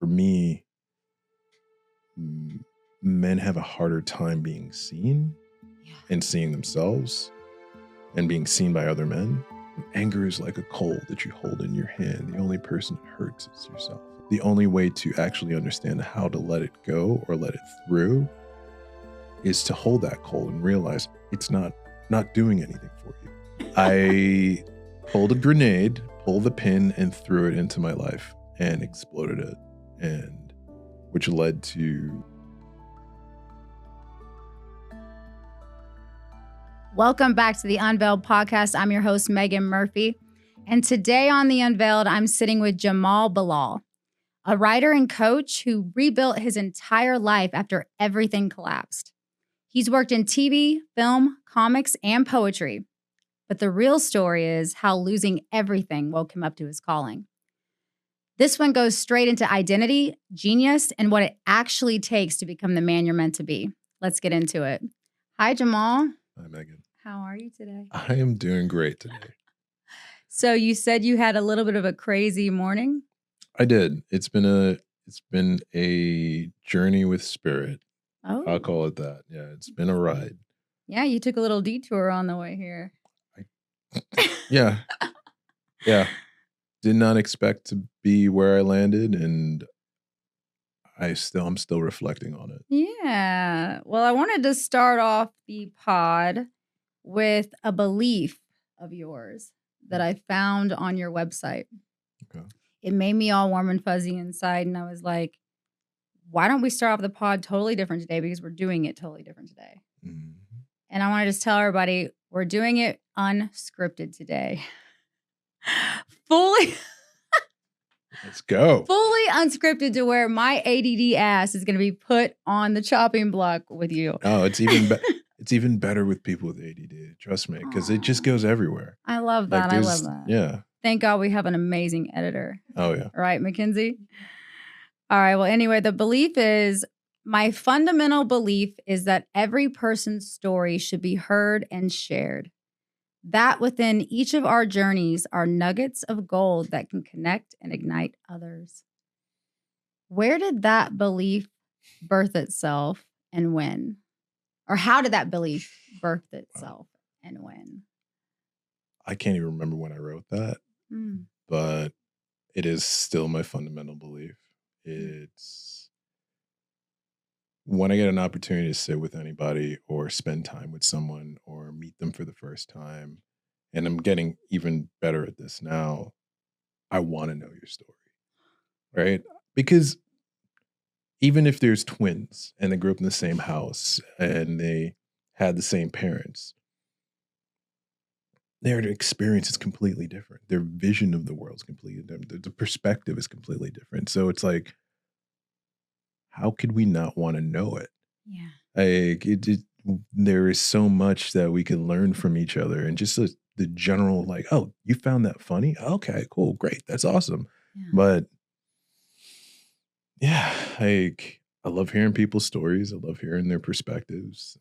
me, men have a harder time being seen and seeing themselves and being seen by other men. Anger is like a coal that you hold in your hand. The only person it hurts is yourself. The only way to actually understand how to let it go or let it through is to hold that coal and realize it's not doing anything for you. I pulled a grenade, pulled the pin, and threw it into my life and exploded it, and which led to... Welcome back to the Unveiled podcast. I'm your host, Meagan Murphy. And today on the Unveiled, I'm sitting with Jamal Bilal, a writer and coach who rebuilt his entire life after everything collapsed. He's worked in TV, film, comics, and poetry. But the real story is how losing everything woke him up to his calling. This one goes straight into identity, genius, and what it actually takes to become the man you're meant to be. Let's get into it. Hi, Jamal. Hi, Meagan. How are you today? I am doing great today. So you said you had a little bit of a crazy morning? I did. It's been a journey with spirit. Oh. I'll call it that. Yeah, it's been a ride. Yeah, you took a little detour on the way here. Yeah. Did not expect to be where I landed, and I'm still reflecting on it. Yeah. Well, I wanted to start off the pod with a belief of yours that I found on your website. Okay. It made me all warm and fuzzy inside, and I was like, why don't we start off the pod totally different today, because we're doing it totally different today. Mm-hmm. And I want to just tell everybody, we're doing it unscripted today. Fully Let's go. Fully unscripted, to where my ADD ass is going to be put on the chopping block with you. Oh, it's even better with people with ADD. Trust me, because it just goes everywhere. I love that. I love that. Yeah. Thank God we have an amazing editor. Oh, yeah. Right, Mackenzie? All right. Well, anyway, the belief is, my fundamental belief is that every person's story should be heard and shared. That within each of our journeys are nuggets of gold that can connect and ignite others. Where did that belief birth itself and when? Or how did that belief birth itself and when? I can't even remember when I wrote that, but it is still my fundamental belief. It's when I get an opportunity to sit with anybody or spend time with someone or meet them for the first time, and I'm getting even better at this now, I want to know your story, right? Because even if there's twins and they grew up in the same house and they had the same parents, their experience is completely different. Their vision of the world is completely different. The perspective is completely different. So it's like, how could we not want to know it? Yeah. There is so much that we can learn from each other, and just the general, like, oh, you found that funny? Okay, cool, great, that's awesome. Yeah. But yeah, I love hearing people's stories. I love hearing their perspectives.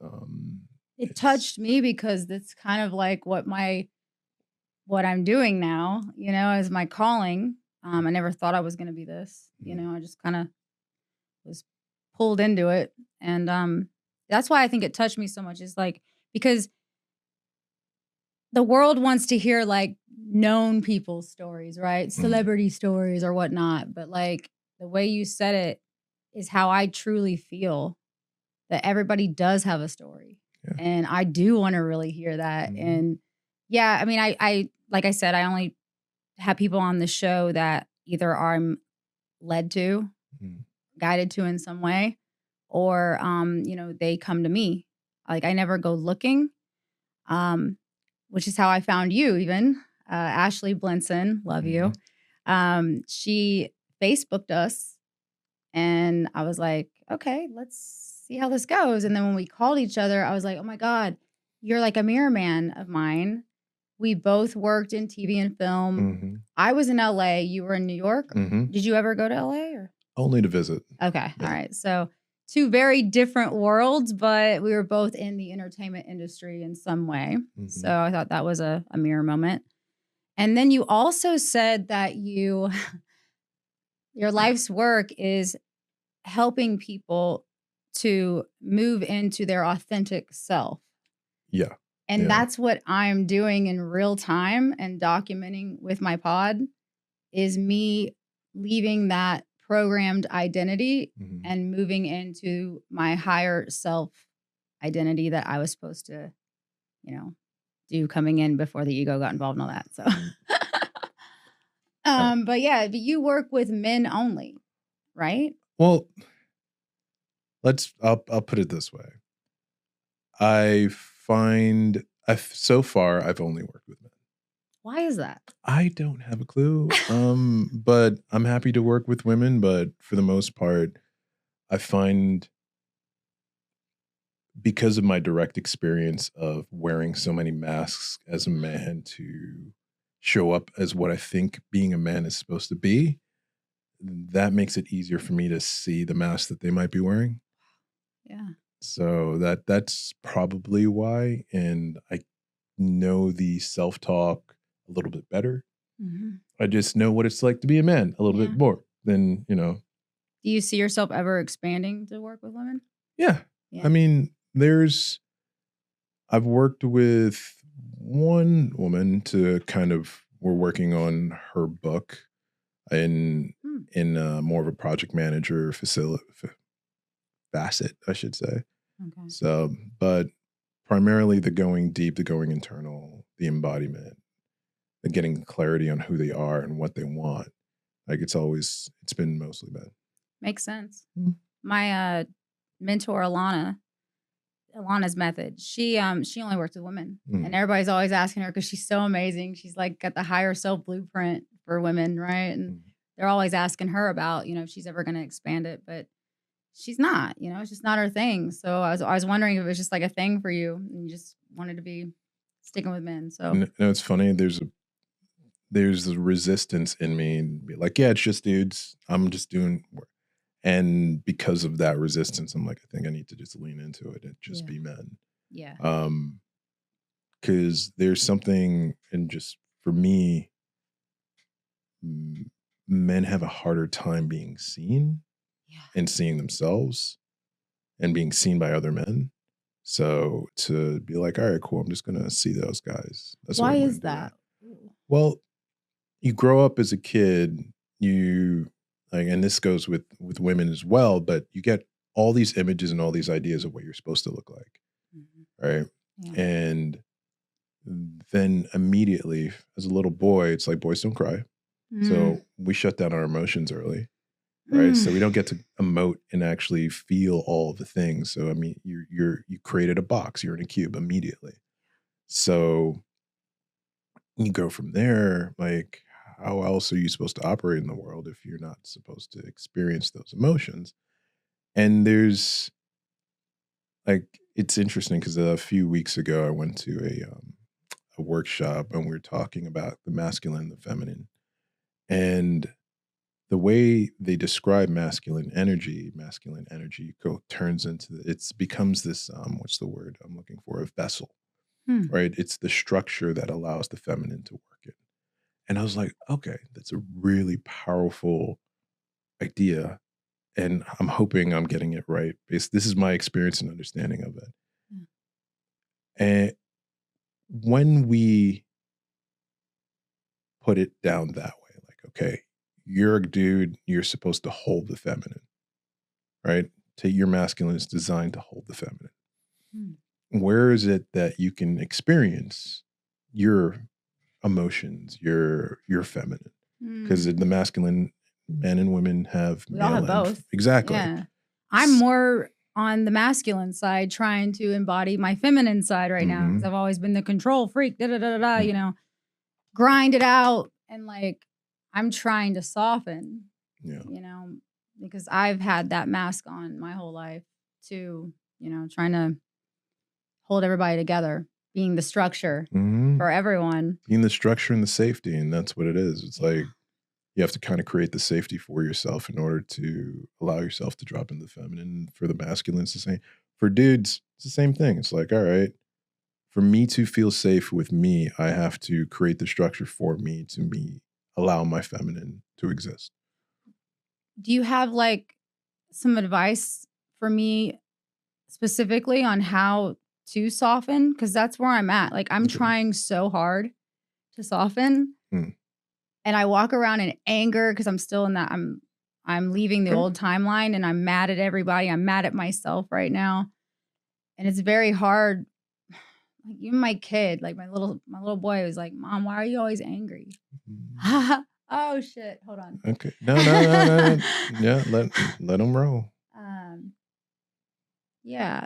It touched me because that's kind of like what I'm doing now, as my calling. I never thought I was going to be this, I just kind of was pulled into it. And that's why I think it touched me so much, is like, because the world wants to hear like known people's stories, right? Celebrity stories or whatnot. But like the way you said it is how I truly feel, that everybody does have a story. Yeah. And I do want to really hear that. And yeah, I mean, I like I said, I only have people on the show that either I'm led to, guided to in some way, or they come to me. Like, I never go looking, which is how I found you. Even Ashley Blinson, love you. She Facebooked us, and I was like, okay, let's see how this goes. And then when we called each other, I was like, oh my God, you're like a mirror man of mine. We both worked in TV and film. I was in LA. You were in New York. Did you ever go to LA? Or? Only to visit. Okay. Yeah. All right. So 2 very different worlds, but we were both in the entertainment industry in some way. So I thought that was a mirror moment. And then you also said that you Your life's work is helping people to move into their authentic self. Yeah. And Yeah. that's what I'm doing in real time and documenting with my pod is me leaving that programmed identity Mhm. and moving into my higher self identity that I was supposed to, do coming in before the ego got involved and all that. So, but yeah, but you work with men only, right? Well, I'll put it this way. So far I've only worked with men. Why is that? I don't have a clue. But I'm happy to work with women, but for the most part, I find because of my direct experience of wearing so many masks as a man to show up as what I think being a man is supposed to be, that makes it easier for me to see the mask that they might be wearing. Yeah. So that's probably why. And I know the self-talk a little bit better. Mhm. I just know what it's like to be a man a little Yeah. bit more than, Do you see yourself ever expanding to work with women? yeah. Yeah. I mean, I've worked with one woman we're working on her book in more of a project manager facet, I should say. Okay. So, but primarily the going deep, the going internal, the embodiment, the getting clarity on who they are and what they want. Like it's been mostly that. Makes sense. Mhm. My mentor Alana's method. She only works with women, and everybody's always asking her because she's so amazing. She's like got the higher self blueprint for women, right? And they're always asking her about if she's ever going to expand it, but she's not. It's just not her thing. So I was wondering if it was just like a thing for you, and you just wanted to be sticking with men. So No, it's funny. There's a resistance in me, and be like, yeah, it's just dudes. I'm just doing work. And because of that resistance, I'm like, I think I need to just lean into it and just be men. yeah, Because there's something, and just for me, men have a harder time being seen and seeing themselves and being seen by other men. So to be like, all right, cool, I'm just gonna see those guys. That's what why I'm is gonna that? do. Well, you grow up as a kid, you like, and this goes with women as well, but you get all these images and all these ideas of what you're supposed to look like, right? Yeah. And then immediately, as a little boy, it's like boys don't cry, so we shut down our emotions early, right? So we don't get to emote and actually feel all the things. So I mean, you created a box, you're in a cube immediately. So you go from there, like, how else are you supposed to operate in the world if you're not supposed to experience those emotions? And it's interesting because a few weeks ago I went to a workshop and we were talking about the masculine and the feminine, and the way they describe masculine energy turns into it becomes this what's the word I'm looking for, a vessel, right? It's the structure that allows the feminine to work in. And I was like, okay, that's a really powerful idea. And I'm hoping I'm getting it right. This is my experience and understanding of it. And when we put it down that way, like, okay, you're a dude, you're supposed to hold the feminine, right? Your masculine is designed to hold the feminine. Where is it that you can experience your emotions, your feminine? Because the masculine men and women have We all have both. Exactly. Yeah. I'm more on the masculine side trying to embody my feminine side right now because I've always been the control freak, grind it out. And like, I'm trying to soften, because I've had that mask on my whole life too, trying to hold everybody together, being the structure for everyone. Being the structure and the safety. And that's what it is. It's like, you have to kind of create the safety for yourself in order to allow yourself to drop into the feminine. For the masculine, it's the same. For dudes, it's the same thing. It's like, all right, for me to feel safe with me, I have to create the structure for me to allow my feminine to exist. Do you have like some advice for me specifically on how to soften? Because that's where I'm at. Like I'm Okay. trying so hard to soften, Hmm. and I walk around in anger because I'm still in that. I'm leaving the Okay. old timeline, and I'm mad at everybody. I'm mad at myself right now, and it's very hard. Like even my kid, like my little boy was like, "Mom, why are you always angry?" Mm, Oh shit! Hold on. okay. No, no, no, no, no. Yeah, let them roll. um, yeah.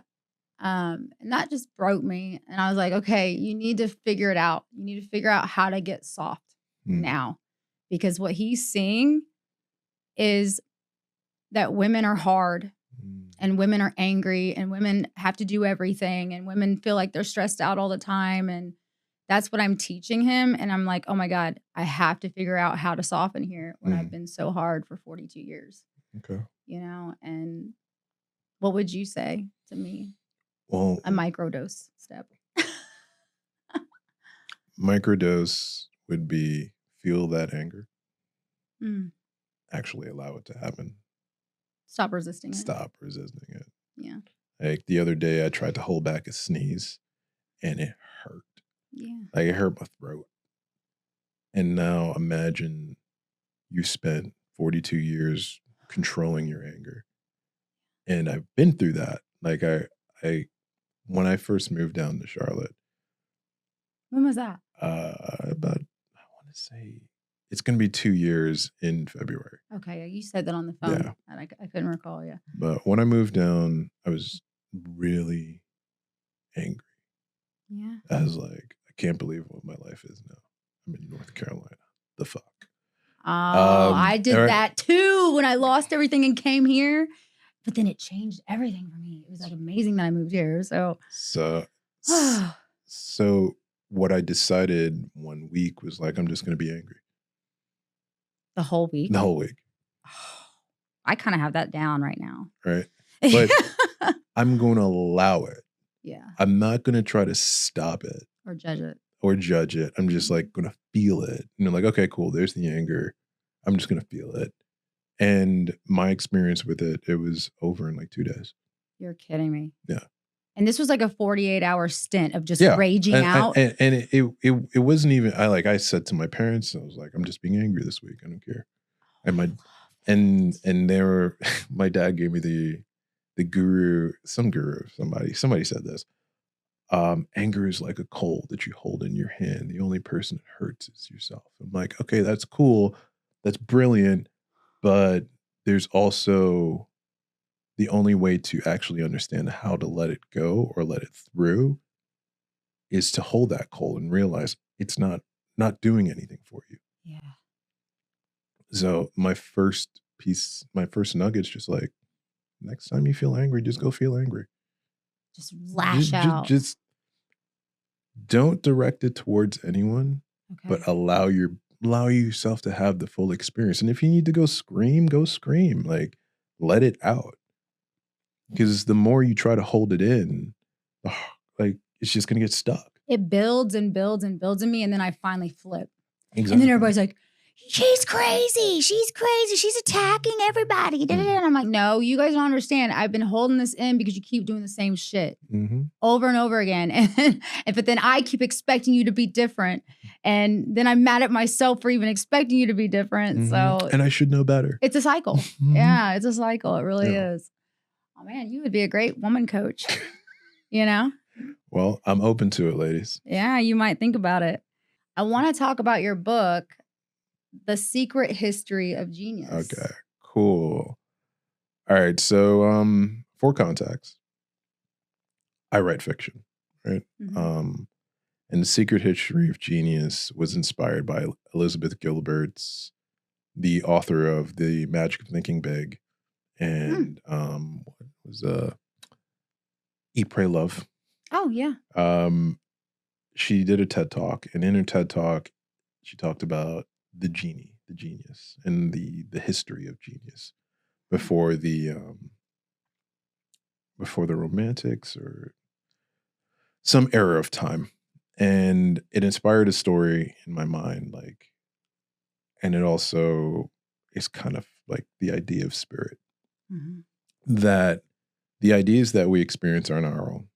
And that just broke me. And I was like, okay, you need to figure it out. You need to figure out how to get soft Hmm. now. Because what he's seeing is that women are hard Mm, and women are angry and women have to do everything and women feel like they're stressed out all the time. And that's what I'm teaching him. And I'm like, oh my God, I have to figure out how to soften here when I've mm, been so hard for 42 years, okay. And what would you say to me? Well, A microdose step. microdose would be feel that anger, Mm. actually allow it to happen, Stop resisting it. stop resisting it. Yeah. Like the other day, I tried to hold back a sneeze and it hurt. Yeah. Like it hurt my throat. And now imagine you spent 42 years controlling your anger. And I've been through that. Like I when I first moved down to Charlotte, When was that? about I want to say it's going to be 2 years in February. Okay. Yeah, you said that on the phone Yeah, and I couldn't recall. Yeah. but when I moved down, I was really angry. Yeah. I was like, I can't believe what my life is now. I'm in North Carolina. The fuck. Oh, I All did right. that too when I lost everything and came here. But then it changed everything for me. It was like amazing that I moved here. So, So, s- the so what I decided one week was like, I'm just going to be angry whole the week. whole week, I kind of have that down right now. right? But I'm going to allow it. Yeah. I'm not going to try to stop it Or judge it. or judge it. I'm just like going to feel it. And I'm like, okay, cool. There's the anger. I'm just going to feel it. And my experience with it, it was over in like 2 days. You're kidding me. Yeah. And this was like a 48-hour stint of just Yeah. raging out. And it wasn't even, I said to my parents, I was like, I'm just being angry this week. I don't care. And my, and they were, my dad gave me the guru, somebody said this. Anger is like a coal that you hold in your hand. The only person it hurts is yourself. I'm like, okay, that's cool. That's brilliant. But there's also the only way to actually understand how to let it go or let it through is to hold that coal and realize it's not doing anything for you. Yeah. So my first nugget's just like, next time you feel angry, just go feel angry. Just lash out. Just don't direct it towards anyone, but Okay. allow yourself to have the full experience. And if you need to go scream, go scream. Like let it out. Because the more you try to hold it in, like it's just gonna get stuck. It builds and builds and builds in me, and then I finally flip. Exactly. And then everybody's like, she's crazy. She's crazy. She's attacking everybody. And I'm like, no, you guys don't understand. I've been holding this in because you keep doing the same shit over and over again. But then I keep expecting you to be different. And then I'm mad at myself for even expecting you to be different. So, and I should know better. It's a cycle. Yeah, it's a cycle. It really is. Oh man, you would be a great woman coach, you know? Well, I'm open to it, ladies. Yeah, you might think about it. I want to talk about your book, The Secret History of Genius. Okay, cool. All right, so for context, I write fiction, right? And The Secret History of Genius was inspired by Elizabeth Gilbert's, the author of The Magic of Thinking Big, and what was Eat, Pray, Love. Oh yeah. She did a TED Talk, and in her TED Talk, she talked about the genius, and the history of genius before the Romantics or some era of time, and it inspired a story in my mind, like, and it also is kind of like the idea of spirit, Mm-hmm. that the ideas that we experience aren't our own.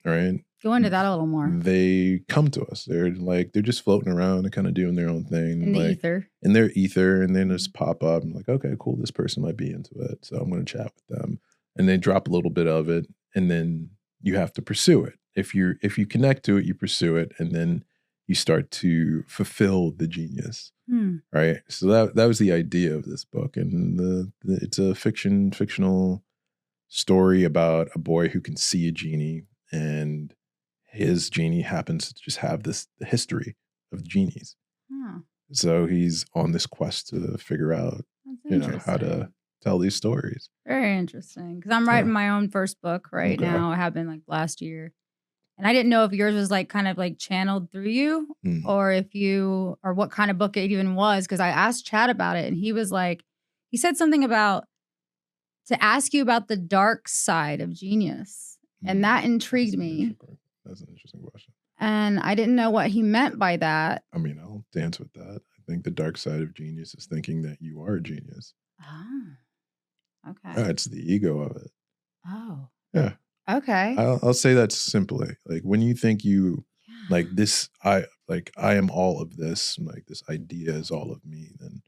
Right? Go into that a little more. They come to us. They're just floating around and kind of doing their own thing. In the ether. In their ether, and then just pop up. I'm like, okay, cool. This person might be into it. So I'm going to chat with them. And they drop a little bit of it. And then you have to pursue it. If you connect to it, you pursue it. And then you start to fulfill the genius. Right? So that was the idea of this book. And it's a fictional story about a boy who can see a genie, and his genie happens to just have this history of genies. So he's on this quest to figure out, how to tell these stories. Very interesting. Because I'm writing my own first book right now. It happened like last year. And I didn't know if yours was like kind of like channeled through you or what kind of book it even was. Because I asked Chad about it, and he was like, he said something about to ask you about the dark side of genius. And that intrigued me. That's an interesting question. And I didn't know what he meant by that. I mean, I'll dance with that. I think the dark side of genius is thinking that you are a genius. Oh, okay. Yeah, it's the ego of it. Oh. Yeah. Okay. I'll say that simply. Like when you think like this, I am all of this, like this idea is all of me, then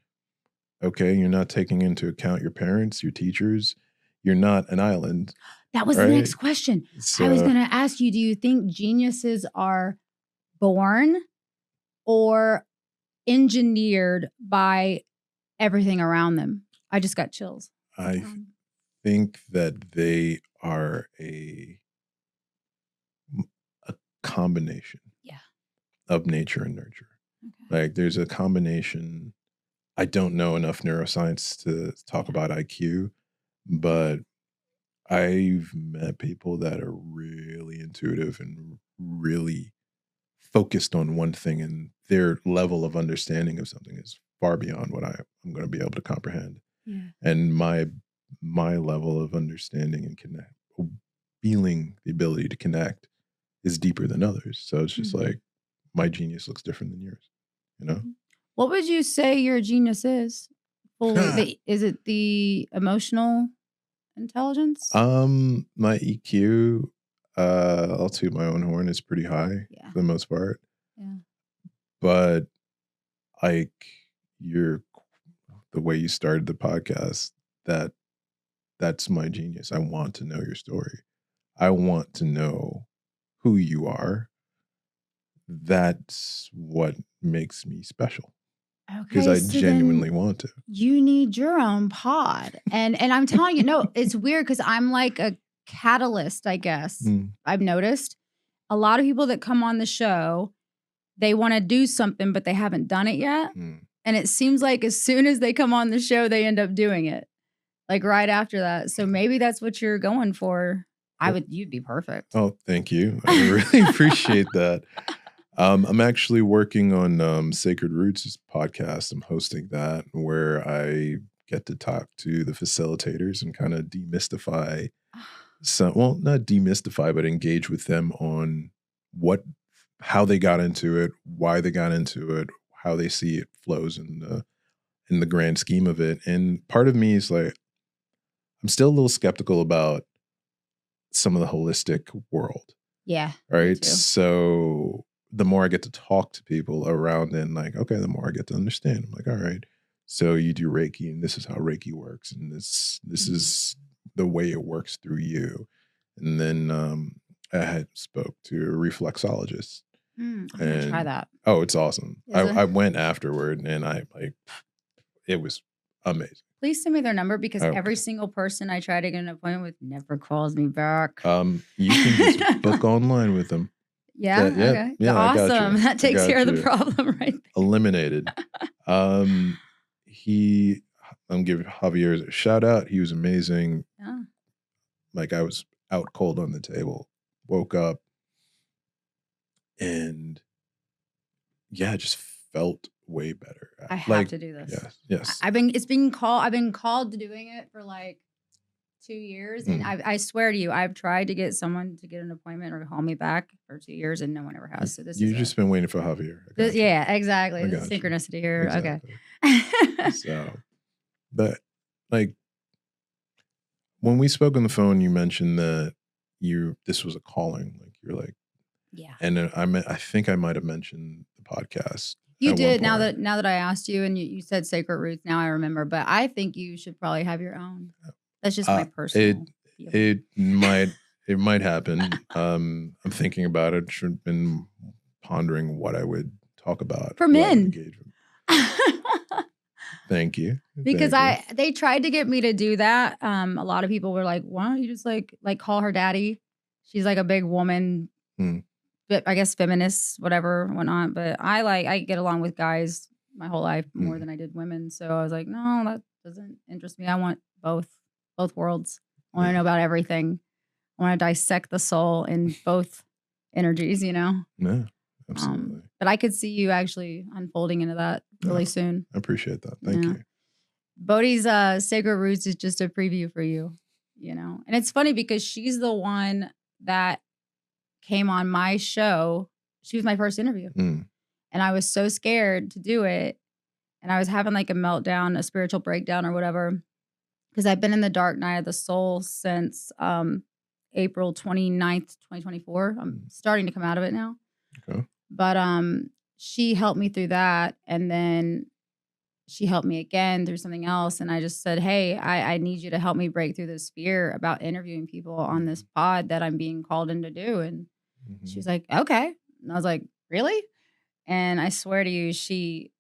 okay, you're not taking into account your parents, your teachers. You're not an island. That was the next question. So, I was going to ask you, do you think geniuses are born or engineered by everything around them? I just got chills. I think that they are a combination of nature and nurture. Okay. Like there's a combination. I don't know enough neuroscience to talk about IQ, but I've met people that are really intuitive and really focused on one thing, and their level of understanding of something is far beyond what I'm going to be able to comprehend. Yeah. And my level of understanding and feeling the ability to connect is deeper than others. So it's just like my genius looks different than yours, What would you say your genius is? Is it the emotional intelligence? My EQ, I'll toot my own horn, is pretty high for the most part. Yeah. But like the way you started the podcast, that's my genius. I want to know your story. I want to know who you are. That's what makes me special. Because I genuinely want to. You need your own pod. And I'm telling you, no, it's weird because I'm like a catalyst, I guess. I've noticed a lot of people that come on the show, they want to do something, but they haven't done it yet. And it seems like as soon as they come on the show, they end up doing it. Like right after that. So maybe that's what you're going for. You'd be perfect. Oh, thank you. I really appreciate that. I'm actually working on Sacred Roots' podcast. I'm hosting that where I get to talk to the facilitators and kind of demystify not demystify, but engage with them on how they got into it, why they got into it, how they see it flows in the grand scheme of it. And part of me is like, I'm still a little skeptical about some of the holistic world. Yeah. Right. So the more I get to talk to people around and like, okay, the more I get to understand. I'm like, all right, so you do Reiki and this is how Reiki works. And this is the way it works through you. And then I had spoke to a reflexologist. I'm going to try that. Oh, it's awesome. I went afterward and it was amazing. Please send me their number because every single person I try to get an appointment with never calls me back. You can just book online with them. Yeah. Okay. Yeah, awesome. That takes care of the problem right there. Eliminated. I'm giving Javier a shout out. He was amazing. Yeah. Like I was out cold on the table, woke up and just felt way better. I have to do this. Yes. I've been called to doing it for like 2 years. And I swear to you, I've tried to get someone to get an appointment or call me back for 2 years and no one ever has. So you've just been waiting for Javier. Yeah, exactly. The synchronicity here. Exactly. Okay. So But like when we spoke on the phone, you mentioned that this was a calling. Like you're like, Yeah. and then I think I might have mentioned the podcast You at one did. point. Now that I asked you and you said Sacred Roots, now I remember. But I think you should probably have your own. That's just my personal feeling. It might happen. I'm thinking about it. Should have been pondering what I would talk about. For who I would men. engage with. Thank you. Because Thank you. they tried to get me to do that. A lot of people were like, why don't you just like call her daddy? She's like a big woman, but I guess feminist, whatever, whatnot. But I get along with guys my whole life more than I did women. So I was like, no, that doesn't interest me. I want both worlds. I want to know about everything. I want to dissect the soul in both energies, you know? Yeah, absolutely. But I could see you actually unfolding into that really soon. I appreciate that. Thank you. Bodhi's Sacred Roots is just a preview for you, you know? And it's funny because she's the one that came on my show. She was my first interview. And I was so scared to do it. And I was having like a meltdown, a spiritual breakdown or whatever. Because I've been in the dark night of the soul since April 29th, 2024. I'm starting to come out of it now. Okay. But she helped me through that. And then she helped me again through something else. And I just said, hey, I need you to help me break through this fear about interviewing people on this pod that I'm being called in to do. And she was like, okay. And I was like, really? And I swear to you, she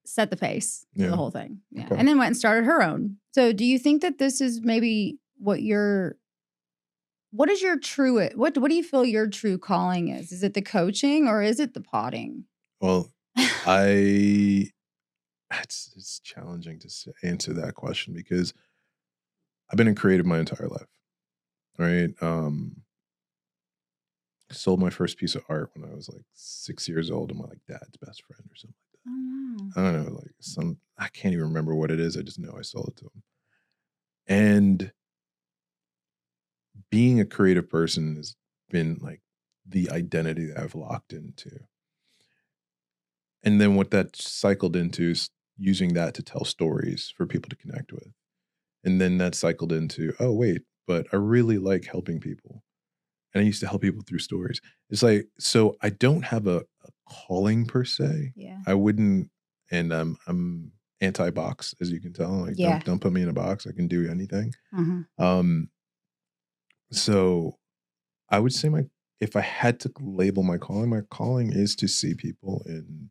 set the pace for the whole thing. Yeah. Okay. And then went and started her own. So do you think that this is maybe what is your true, what do you feel your true calling is? Is it the coaching or is it the podding? Well, it's challenging to answer that question because I've been in creative my entire life, right? Sold my first piece of art when I was like 6 years old to my like dad's best friend or something like that. Oh, wow. I don't know, like I can't even remember what it is. I just know I sold it to him. And being a creative person has been like the identity that I've locked into. And then what that cycled into is using that to tell stories for people to connect with. And then that cycled into, oh, wait, but I really like helping people. And I used to help people through stories. It's like, so I don't have a calling per se. Yeah. I wouldn't, and I'm anti-box, as you can tell. Like, don't put me in a box. I can do anything. So I would say if I had to label my calling is to see people and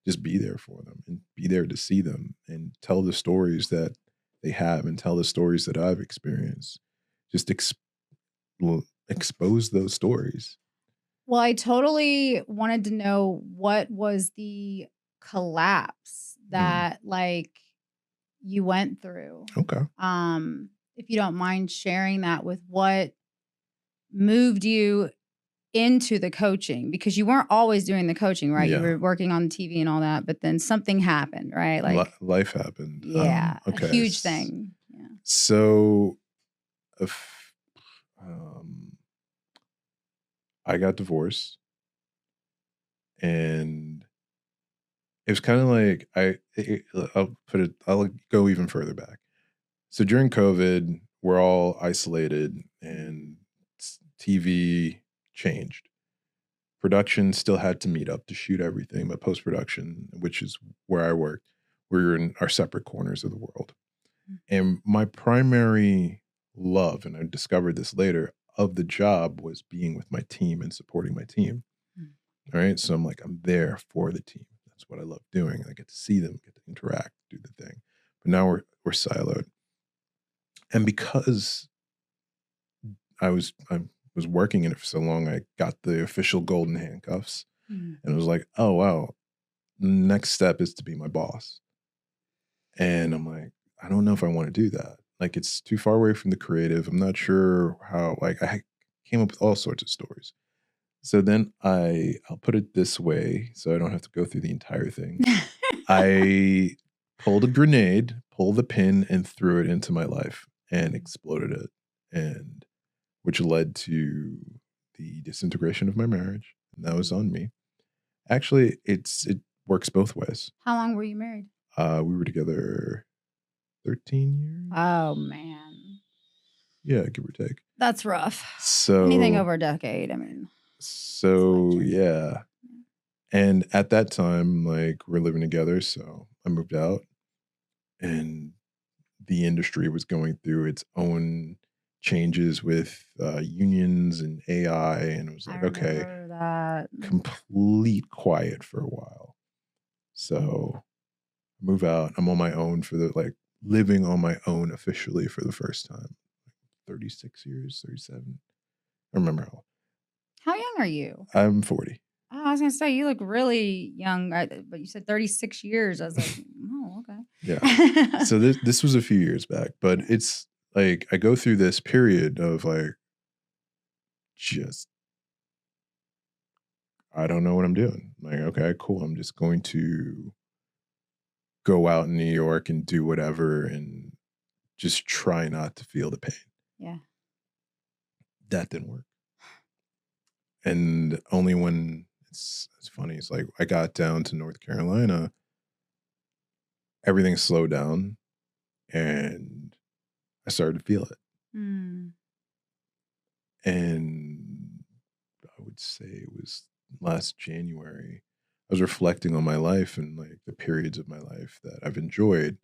just be there for them and be there to see them and tell the stories that they have and tell the stories that I've experienced. Just expose those stories. Well, I totally wanted to know what was the collapse that like you went through. Okay. If you don't mind sharing that with what moved you into the coaching, because you weren't always doing the coaching, right? Yeah. You were working on TV and all that, but then something happened, right? Like life happened. Yeah. Okay. A huge thing. Yeah. So I got divorced and it was kind of like I'll go even further back. So during COVID, we're all isolated and TV changed. Production still had to meet up to shoot everything, but post-production, which is where I worked, we were in our separate corners of the world. And my primary love, and I discovered this later, of the job was being with my team and supporting my team. All right. So I'm like, I'm there for the team. That's what I love doing. I get to see them, get to interact, do the thing. But now we're siloed. And because I was working in it for so long, I got the official golden handcuffs. And it was like, oh wow, next step is to be my boss. And I'm like, I don't know if I want to do that. Like, it's too far away from the creative. I'm not sure how, like, I came up with all sorts of stories. So then I'll put it this way so I don't have to go through the entire thing. I pulled a grenade, pulled the pin, and threw it into my life and exploded it. And which led to the disintegration of my marriage. And that was on me. Actually, it works both ways. How long were you married? We were together 13 years. Oh man. Yeah, give or take. That's rough. So anything over a decade, I mean. So yeah. And at that time, like we're living together, so I moved out and the industry was going through its own changes with unions and AI, and it was like, okay, that. complete quiet for a while. So I move out. I'm on my own for the living on my own officially for the first time. 36 years, 37. I remember How young are you? I'm 40. Oh, I was gonna say you look really young, but you said 36 years. I was like, oh, okay. Yeah. So this was a few years back, but it's like I go through this period of like just I don't know what I'm doing. Like, okay, cool. I'm just going to go out in New York and do whatever and just try not to feel the pain. Yeah. That didn't work. And only when it's funny, it's like I got down to North Carolina, everything slowed down and I started to feel it. Mm. And I would say it was last January. I was reflecting on my life and like the periods of my life that I've enjoyed.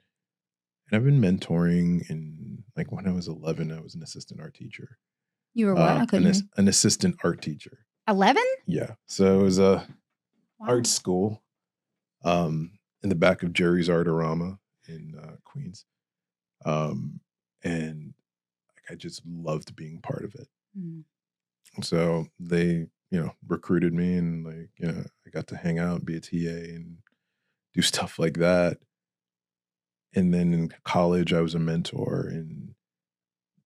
And I've been mentoring in like when I was 11, I was an assistant art teacher. You were what? I couldn't hear. An assistant art teacher. 11? Yeah. So it was a art school in the back of Jerry's Artorama in Queens. And like, I just loved being part of it. Mm. So they, recruited me and like, I got to hang out, be a TA and do stuff like that. And then in college, I was a mentor. In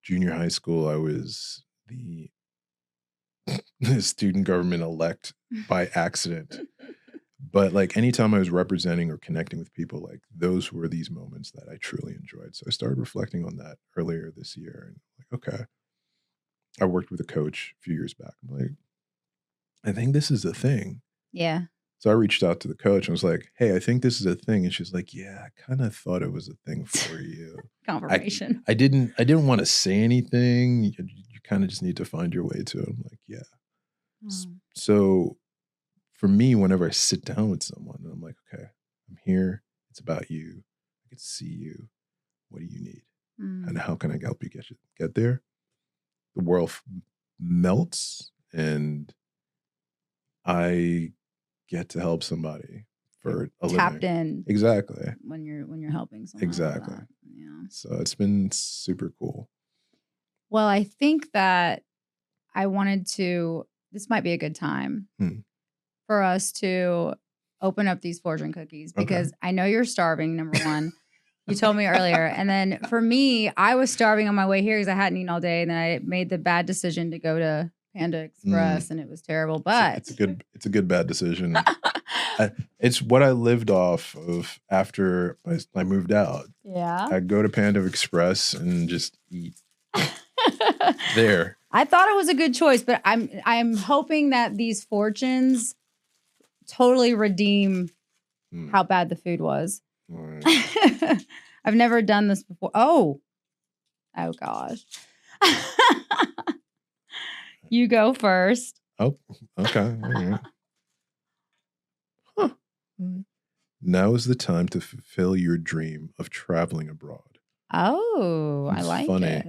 junior high school, I was the student government elect by accident. But like anytime I was representing or connecting with people, like those were these moments that I truly enjoyed. So I started reflecting on that earlier this year. And like, okay, I worked with a coach a few years back. I'm like, I think this is a thing. Yeah. So I reached out to the coach and was like, hey, I think this is a thing. And she's like, yeah, I kind of thought it was a thing for you. Confirmation. I didn't want to say anything. You kind of just need to find your way to it. I'm like, yeah. So for me, whenever I sit down with someone and I'm like, okay, I'm here. It's about you. I can see you. What do you need? And how can I help you get there? The world melts and I get to help somebody for a tapped living. in Exactly. when you're helping someone. Exactly. Like yeah. So it's been super cool. Well, I think that I wanted to. This might be a good time for us to open up these fortune cookies because I know you're starving. Number one, you told me earlier, and then for me, I was starving on my way here because I hadn't eaten all day, and then I made the bad decision to go to Panda Express, and it was terrible. But it's a good bad decision. It's what I lived off of after I moved out. Yeah, I'd go to Panda Express and just eat there. I thought it was a good choice, but I'm hoping that these fortunes totally redeem how bad the food was. Right. I've never done this before. Oh gosh. You go first. Oh, okay. All right. Huh. Now is the time to fulfill your dream of traveling abroad. Oh, I like funny. it.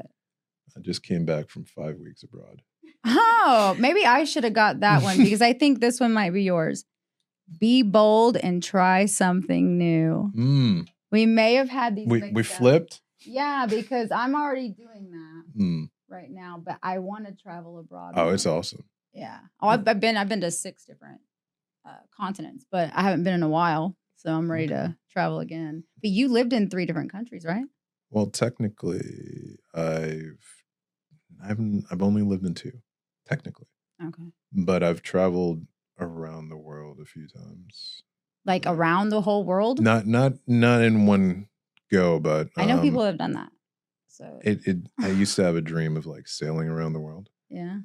I just came back from 5 weeks abroad. Oh, maybe I should have got that one because I think this one might be yours. Be bold and try something new. We may have had these. We flipped? Yeah, because I'm already doing that right now, but I want to travel abroad. Oh, it's awesome. Yeah. Oh, I've been to 6 different continents, but I haven't been in a while, so I'm ready to travel again. But you lived in 3 different countries, right? Well, technically, I've only lived in 2, technically. Okay. But I've traveled around the world a few times. Like around the whole world? Not in one go, but I know people have done that. So I used to have a dream of like sailing around the world. Yeah.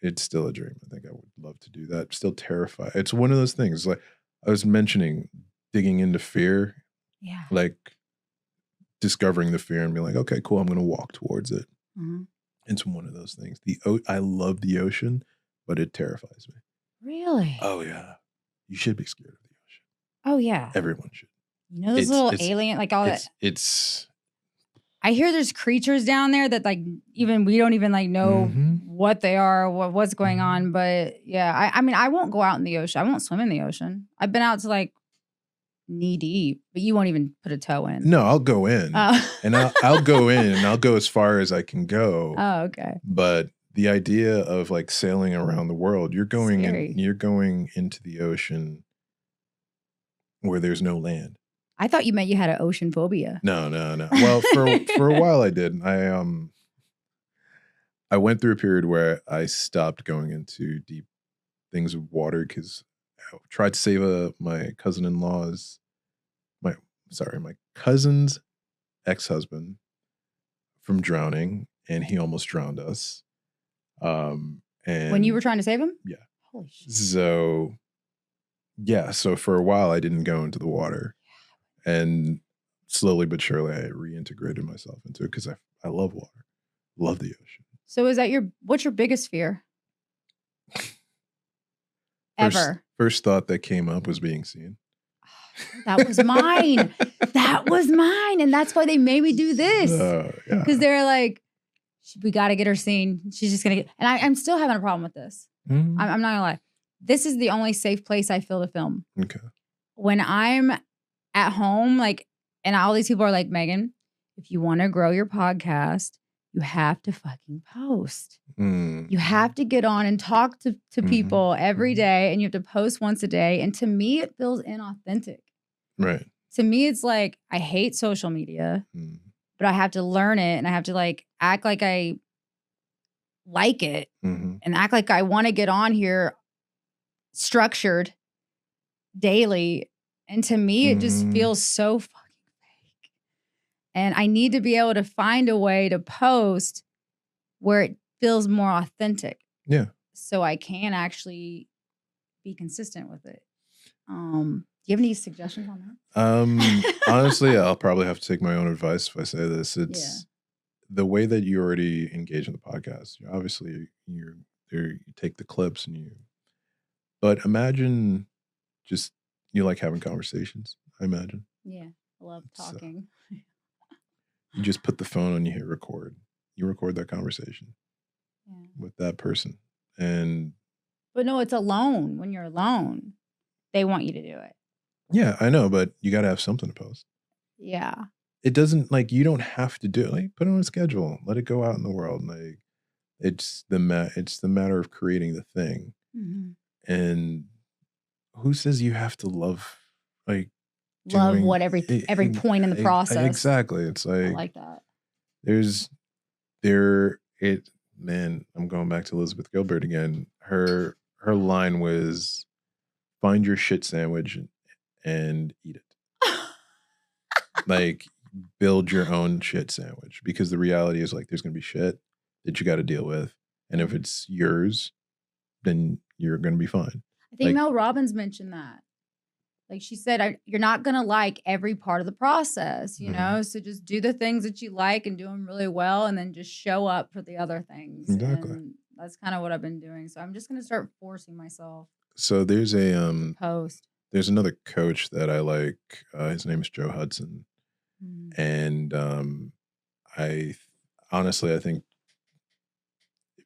It's still a dream. I think I would love to do that. Still terrified. It's one of those things like I was mentioning digging into fear. Yeah. Like discovering the fear and being like, okay, cool, I'm going to walk towards it. Mhm. It's one of those things. I love the ocean, but it terrifies me. Really? Oh yeah, you should be scared of the ocean. Oh, yeah. Everyone should. You know those little alien, like all that. It's. I hear there's creatures down there that like even we don't even like know what they are, what's going on. But yeah, I mean, I won't go out in the ocean. I won't swim in the ocean. I've been out to like knee deep, but you won't even put a toe in. No, I'll go in, and I'll go in, and I'll go as far as I can go. Oh, okay. But the idea of like sailing around the world, you're going into the ocean where there's no land. I thought you meant you had an ocean phobia. No. Well, for a while I did. I went through a period where I stopped going into deep things of water because I tried to save my my cousin's ex-husband from drowning, and he almost drowned us. And when you were trying to save him? Yeah. Holy shit. So yeah, so for a while I didn't go into the water, and slowly but surely I reintegrated myself into it because I love water, love the ocean. So is that what's your biggest fear? Ever? First thought that came up was being seen. That was mine. That was mine. And that's why they made me do this. Because they're like, we got to get her seen. She's just going to get, and I'm still having a problem with this. I'm not going to lie. This is the only safe place I feel to film. Okay. When I'm at home, like, and all these people are like, Meagan, if you want to grow your podcast, you have to fucking post. You have to get on and talk to people every day, and you have to post once a day. And to me, it feels inauthentic. Right. To me, it's like, I hate social media, but I have to learn it, and I have to like act like I like it and act like I want to get on here structured daily. And to me, it just feels so fucking fake. And I need to be able to find a way to post where it feels more authentic. Yeah. So I can actually be consistent with it. Do you have any suggestions on that? Honestly, I'll probably have to take my own advice if I say this. It's the way that you already engage in the podcast. Obviously, you take the clips but imagine just you like having conversations, I imagine. Yeah, I love talking. So, you just put the phone on, you hit record. You record that conversation with that person. But no, it's alone. When you're alone, they want you to do it. Yeah, I know, but you got to have something to post. Yeah. It doesn't, like, you don't have to do it. Like, put it on a schedule. Let it go out in the world. Like, it's the matter of creating the thing. And who says you have to love, like, love what every point in the process. Exactly. It's like, I like that. Man, I'm going back to Elizabeth Gilbert again. Her line was, find your shit sandwich and eat it. Like, build your own shit sandwich, because the reality is, like, there's going to be shit that you got to deal with. And if it's yours, then you're going to be fine. I think Mel Robbins mentioned that. Like she said, you're not going to like every part of the process, you know? So just do the things that you like and do them really well, and then just show up for the other things. Exactly. And that's kind of what I've been doing. So I'm just going to start forcing myself. So there's post. There's another coach that I like. His name is Joe Hudson. And I think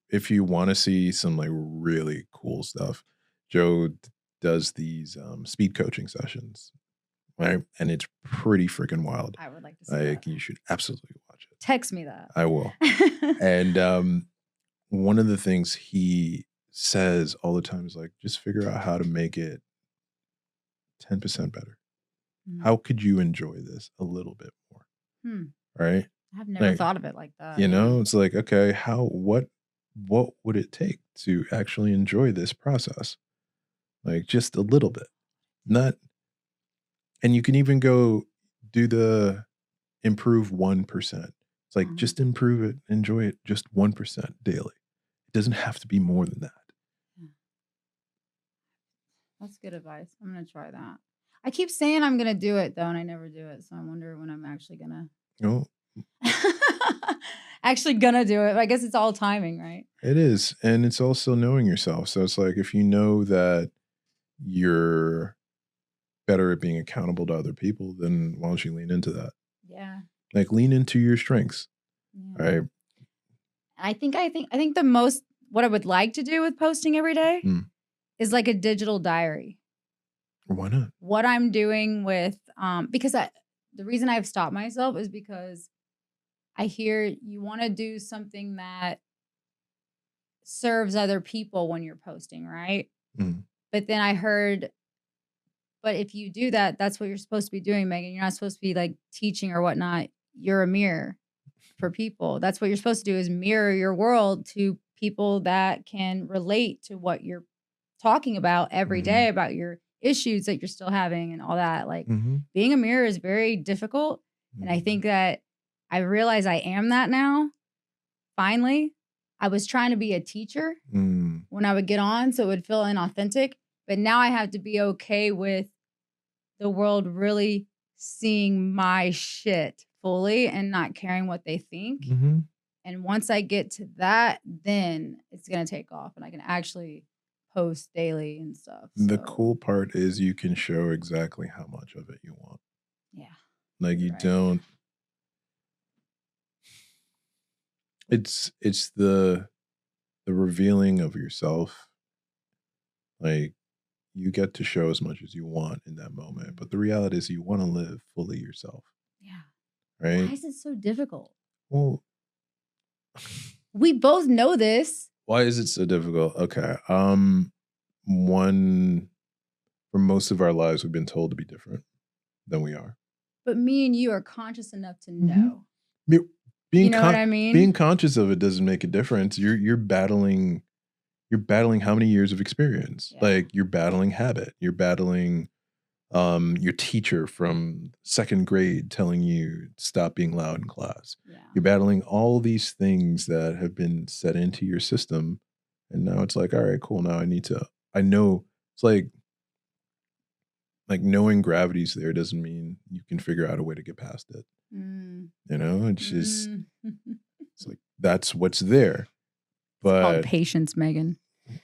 if you want to see some like really cool stuff, Joe does these speed coaching sessions, right? And it's pretty freaking wild. I would like to see that. You should absolutely watch it. Text me that. I will. And one of the things he says all the time is like, just figure out how to make it 10% better. How could you enjoy this a little bit more? Right? I've never thought of it like that. You know, it's like, okay, what would it take to actually enjoy this process? Like, just a little bit. And you can even go do the improve 1%. It's like, just improve it, enjoy it just 1% daily. It doesn't have to be more than that. That's good advice. I'm going to try that. I keep saying I'm gonna do it though, and I never do it. So I wonder when I'm actually gonna Oh, actually gonna do it. I guess it's all timing, right? it is. And it's also knowing yourself. So it's like if you know that you're better at being accountable to other people, then why don't you lean into that? Yeah. Like lean into your strengths. Yeah. Right. I think the most what I would like to do with posting every day Mm. is like a digital diary. Why not? What I'm doing with because the reason I've stopped myself is because I hear you want to do something that serves other people when you're posting, right? Mm. But then I heard, but if you do that, that's what you're supposed to be doing, Megan. You're not supposed to be like teaching or whatnot. You're a mirror for people. That's what you're supposed to do is mirror your world to people that can relate to what you're talking about every day about your issues that you're still having and all that. Like being a mirror is very difficult. And I think that I realize I am that now. Finally, I was trying to be a teacher when I would get on, so it would feel inauthentic. But now I have to be okay with the world really seeing my shit fully and not caring what they think. And once I get to that, then it's going to take off and I can actually post daily and stuff. The cool part is you can show exactly how much of it you want. Yeah. Like you don't. It's the revealing of yourself. Like you get to show as much as you want in that moment, but the reality is you want to live fully yourself. Yeah. Right? Why is it so difficult? Well, we both know this. Why is it so difficult? Okay. One, for most of our lives, we've been told to be different than we are. But me and you are conscious enough to know. Being you know what I mean? Being conscious of it doesn't make a difference. You're battling how many years of experience? Yeah. Like you're battling habit. You're battling your teacher from second grade telling you stop being loud in class. Yeah. You're battling all these things that have been set into your system. And now it's like, all right, cool. Now I know it's like knowing gravity's there doesn't mean you can figure out a way to get past it. You know, it's just, it's like, that's what's there. But it's called patience, Megan.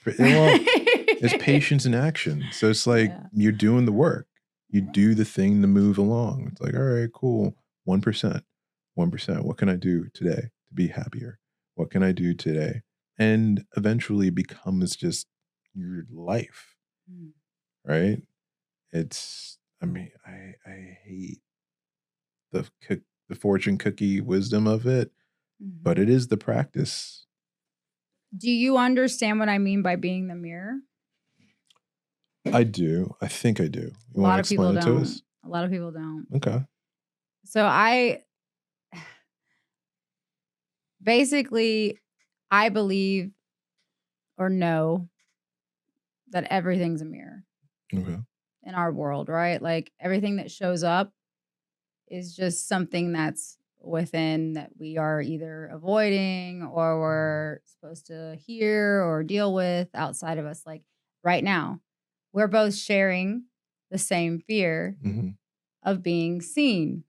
Well, it's patience in action. So it's like you're doing the work. You do the thing to move along. It's like, all right, cool. 1%. 1%. What can I do today to be happier? What can I do today? And eventually becomes just your life. Right? It's, I mean, I hate the fortune cookie wisdom of it, but it is the practice. Do you understand what I mean by being the mirror? I do. I think I do. You want to explain it to us? A lot of people don't. Okay. So I believe or know that everything's a mirror. Okay. In our world, right? Like everything that shows up is just something that's within that we are either avoiding or we're supposed to hear or deal with outside of us. Like right now, we're both sharing the same fear of being seen,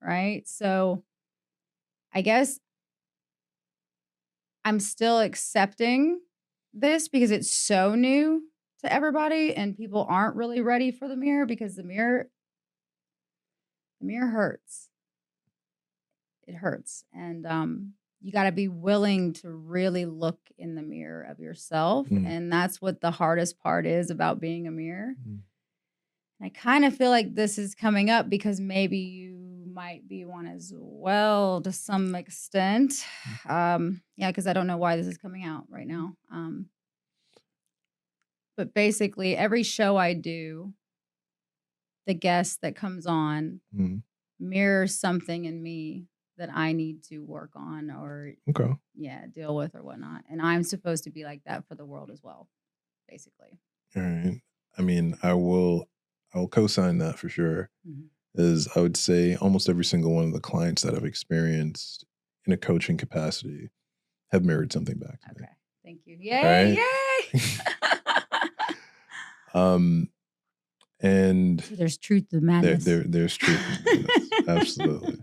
right? So I guess I'm still accepting this because it's so new to everybody and people aren't really ready for the mirror because the mirror hurts. It hurts. And you got to be willing to really look in the mirror of yourself. And that's what the hardest part is about being a mirror. And I kind of feel like this is coming up because maybe you might be one as well to some extent. Yeah, because I don't know why this is coming out right now. But basically, every show I do, the guest that comes on mirrors something in me that I need to work on or deal with or whatnot. And I'm supposed to be like that for the world as well, basically. All right. I mean, I will co-sign that for sure. Is I would say almost every single one of the clients that I've experienced in a coaching capacity have mirrored something back to me. Okay. Thank you. Yay. Right? Yay. And So there's truth to madness. There's truth to madness. Absolutely.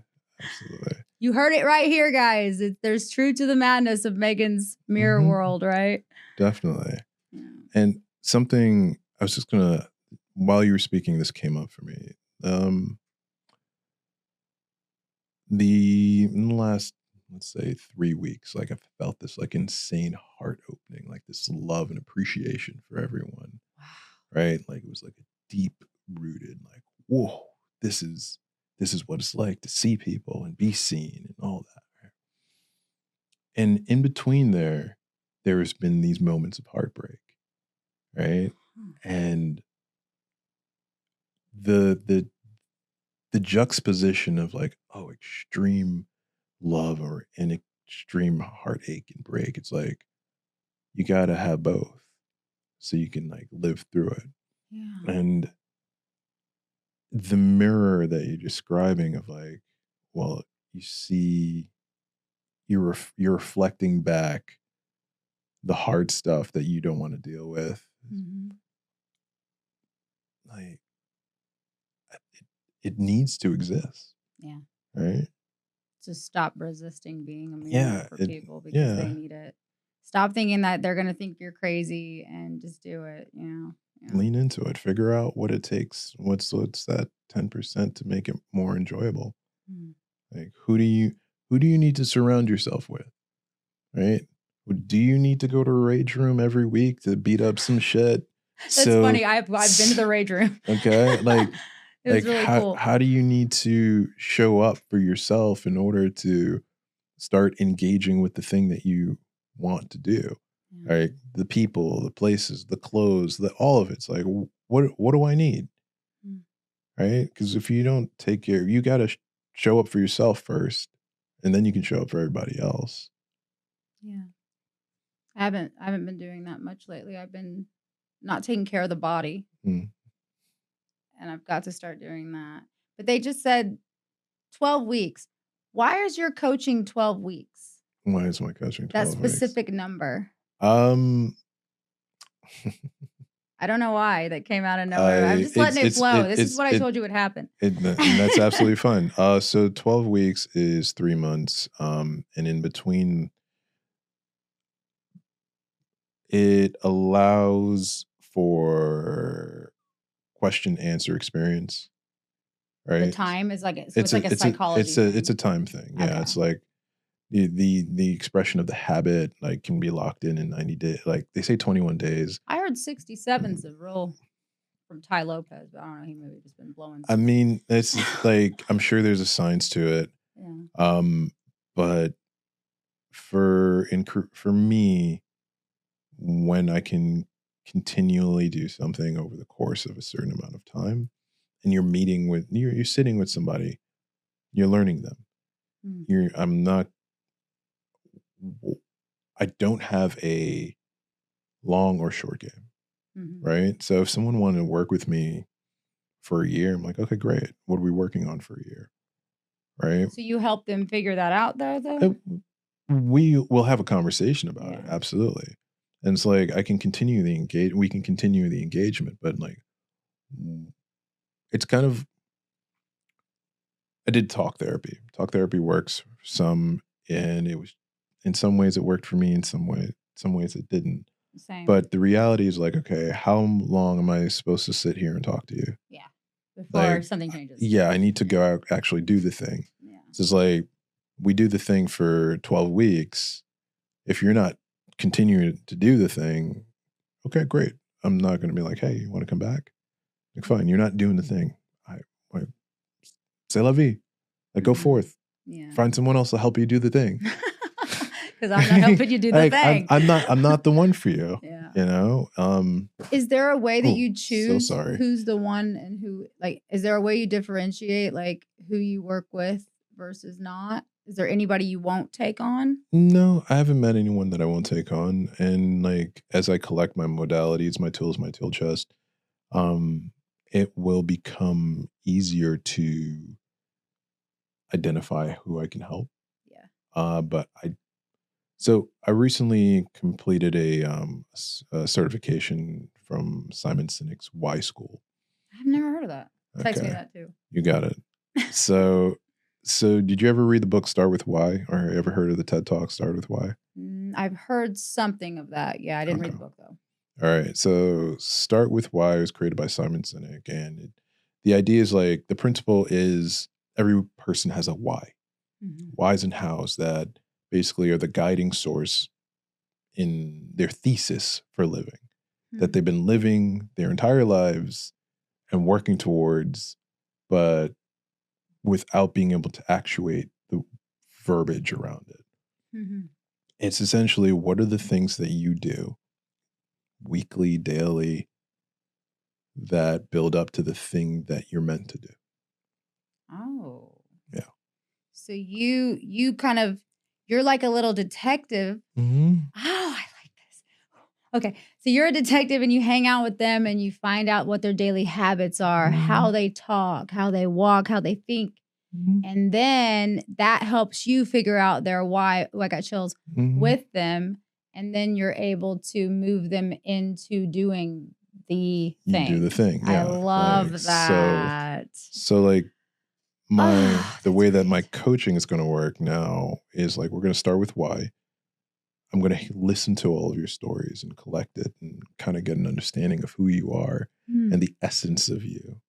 You heard it right here, guys. There's truth to the madness of Meagan's mirror world, right? Definitely. Yeah. And something I was just gonna, while you were speaking, this came up for me. In the last, let's say 3 weeks, like I felt this like insane heart opening, like this love and appreciation for everyone. Wow. Right? Like it was like a deep rooted, like, whoa, this is what it's like to see people and be seen and all that. Right? And in between there has been these moments of heartbreak. Right? And the juxtaposition of like, oh, extreme love or an extreme heartache and break. It's like you gotta have both so you can like live through it. Yeah. And the mirror that you're describing of like, well, you see, you're reflecting back the hard stuff that you don't want to deal with. Like it needs to exist. Yeah. Right. To stop resisting being a mirror for people because they need it. Stop thinking that they're going to think you're crazy and just do it. Yeah. Lean into it. Figure out what it takes. What's that 10% to make it more enjoyable? Like who do you need to surround yourself with? Right? Do you need to go to a rage room every week to beat up some shit? That's funny. I've been to the rage room. Okay. Like it was really cool. How do you need to show up for yourself in order to start engaging with the thing that you want to do? Right? The people, the places, the clothes, all of it's like, what do I need? Right? Because if you don't take care, you got to show up for yourself first, and then you can show up for everybody else. Yeah. I haven't been doing that much lately. I've been not taking care of the body. And I've got to start doing that. But they just said 12 weeks. Why is your coaching 12 weeks? Why is my coaching 12 weeks? That specific number. I don't know why that came out of nowhere. I'm just letting it flow. This is what I told you would happen. And that's absolutely fine. So 12 weeks is 3 months. And in between, it allows for question answer experience. Right. The time is like it's like a psychology. It's a time thing. Yeah. Okay. It's like the expression of the habit like can be locked in 90 days. Like they say 21 days. I heard 67's the rule from Ty Lopez, but I don't know. He maybe just been blowing. I mean, it's like I'm sure there's a science to it. Yeah. But for me, when I can continually do something over the course of a certain amount of time, and you're sitting with somebody, you're learning them. I don't have a long or short game, right? So if someone wanted to work with me for a year, I'm like, okay, great. What are we working on for a year? Right. So you help them figure that out though? We will have a conversation about it. Absolutely. And it's like, we can continue the engagement, but like, it's kind of, I did talk therapy. Talk therapy works for some, and it was, in some ways it worked for me, in some ways it didn't. Same. But the reality is like, okay, how long am I supposed to sit here and talk to you? Yeah. Before something changes. Yeah, I need to go out, actually do the thing. Yeah. So it's like, we do the thing for 12 weeks. If you're not continuing to do the thing, okay, great. I'm not going to be like, hey, you want to come back? Like, fine, you're not doing the thing. C'est la vie. Like, go forth. Yeah. Find someone else to help you do the thing. Because I'm not helping you do the thing. I'm not the one for you. Yeah. You know? Is there a way that you choose who's the one and who, like, is there a way you differentiate, like, who you work with versus not? Is there anybody you won't take on? No, I haven't met anyone that I won't take on. And like, as I collect my modalities, my tools, my tool chest, it will become easier to identify who I can help. Yeah. But I recently completed a certification from Simon Sinek's Y School. I've never heard of that. Text me Okay. that too. You got it. So did you ever read the book Start With Why, or ever heard of the TED Talk Start With Why? I've heard something of that. Yeah, I didn't read the book though. All right. So Start With Why was created by Simon Sinek, and the idea is like the principle is every person has a why. Whys and hows that basically are the guiding source in their thesis for living, that they've been living their entire lives and working towards, but without being able to actuate the verbiage around it. It's essentially, what are the things that you do weekly, daily, that build up to the thing that you're meant to do? Oh. Yeah. So you kind of, you're like a little detective. Oh, I like this. Okay. So you're a detective and you hang out with them and you find out what their daily habits are, how they talk, how they walk, how they think. And then that helps you figure out their why. Oh, I got chills with them. And then you're able to move them into doing the thing. You do the thing. Yeah. I love that. So like the way that my coaching is going to work now is like, we're going to start with why. I'm going to listen to all of your stories and collect it and kind of get an understanding of who you are and the essence of you.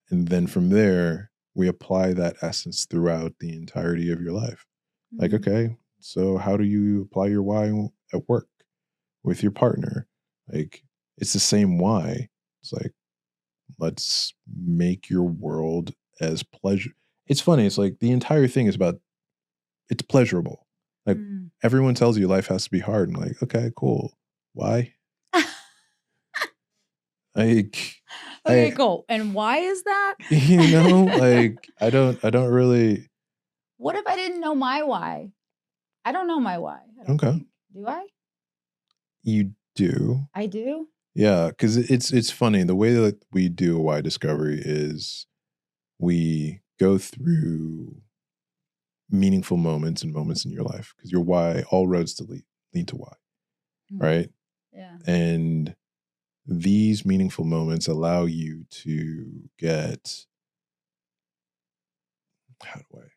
And then from there, we apply that essence throughout the entirety of your life. Like, okay, so how do you apply your why at work with your partner? Like, it's the same why. It's like, let's make your world as pleasure. It's funny. It's like the entire thing is about, it's pleasurable. Like everyone tells you life has to be hard. And like, okay, cool. Why? Like, okay, cool. And why is that? You know, like I don't really. What if I didn't know my why? I don't know my why. Okay. Think. Do I? You do. I do? Yeah, because it's funny. The way that we do a why discovery is we go through meaningful moments and moments in your life, because your why, all roads to lead to why, right? Yeah. And these meaningful moments allow you to get, how do I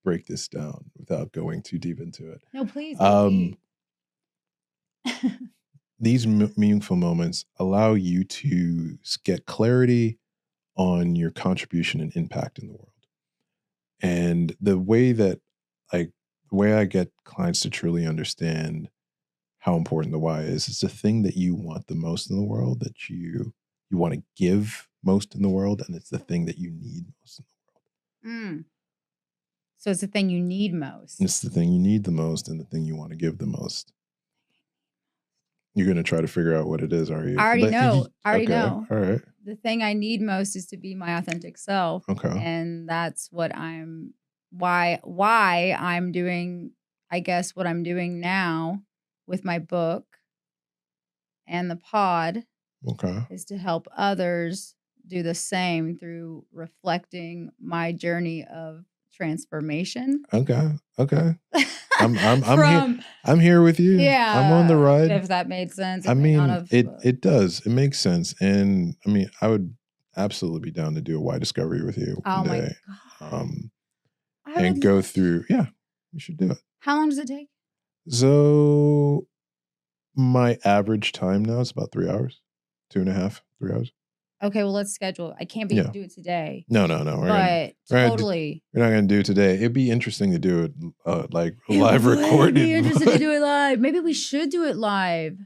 break this down without going too deep into it? No, please. These meaningful moments allow you to get clarity on your contribution and impact in the world. And the way I get clients to truly understand how important the why is, it's the thing that you want the most in the world, that you want to give most in the world, and it's the thing that you need most in the world. So it's the thing you need most. It's the thing you need the most and the thing you want to give the most. You're going to try to figure out what it is, are you? I already know. I already know. All right. The thing I need most is to be my authentic self. Okay. And that's what why I'm doing, I guess, what I'm doing now with my book and the pod. Okay. Is to help others do the same through reflecting my journey of transformation. Okay. I'm here with you. Yeah, I'm on the ride. If that made sense. I mean, it does. It makes sense. And I mean, I would absolutely be down to do a why discovery with you one day. God. And go through. Yeah, we should do it. How long does it take? So my average time now is about 3 hours, 2.5, 3 hours. Okay, well, let's schedule. I can't do it today. No. We're not going to do it today. It'd be interesting to do it like live recorded. It'd be interesting to do it live. Maybe we should do it live.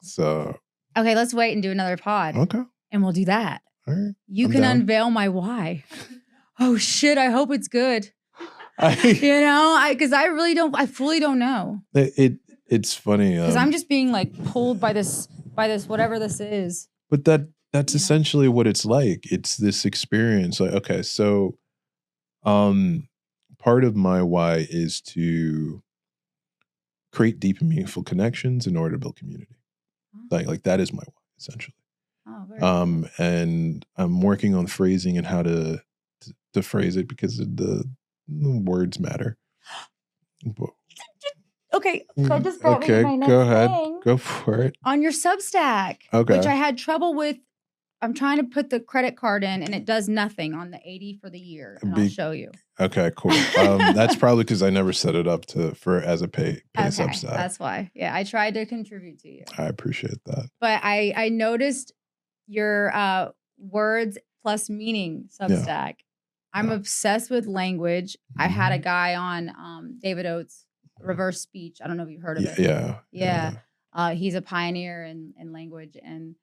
So. Okay, let's wait and do another pod. Okay. And we'll do that. All right. You can unveil my why. Oh, shit. I hope it's good. Because I fully don't know. It's funny. Because I'm just being like pulled by this, whatever this is. But that's essentially what it's like. It's this experience. Like, okay, so part of my why is to create deep and meaningful connections in order to build community. Like that is my why, essentially. Oh, very cool. And I'm working on phrasing and how to phrase it, because the words matter. Okay, so I just brought me my next go ahead. thing. Go for it. On your Substack. Okay. Which I had trouble with I'm trying to put the credit card in and it does nothing on the 80 for the year, and I'll show you. Okay, cool. That's probably because I never set it up as a pay Substack. That's why. Yeah, I tried to contribute to you. I appreciate that. But I noticed your words plus meaning Substack. Yeah. I'm obsessed with language. I had a guy on David Oates' reverse speech. I don't know if you've heard of it. Yeah. He's a pioneer in language, and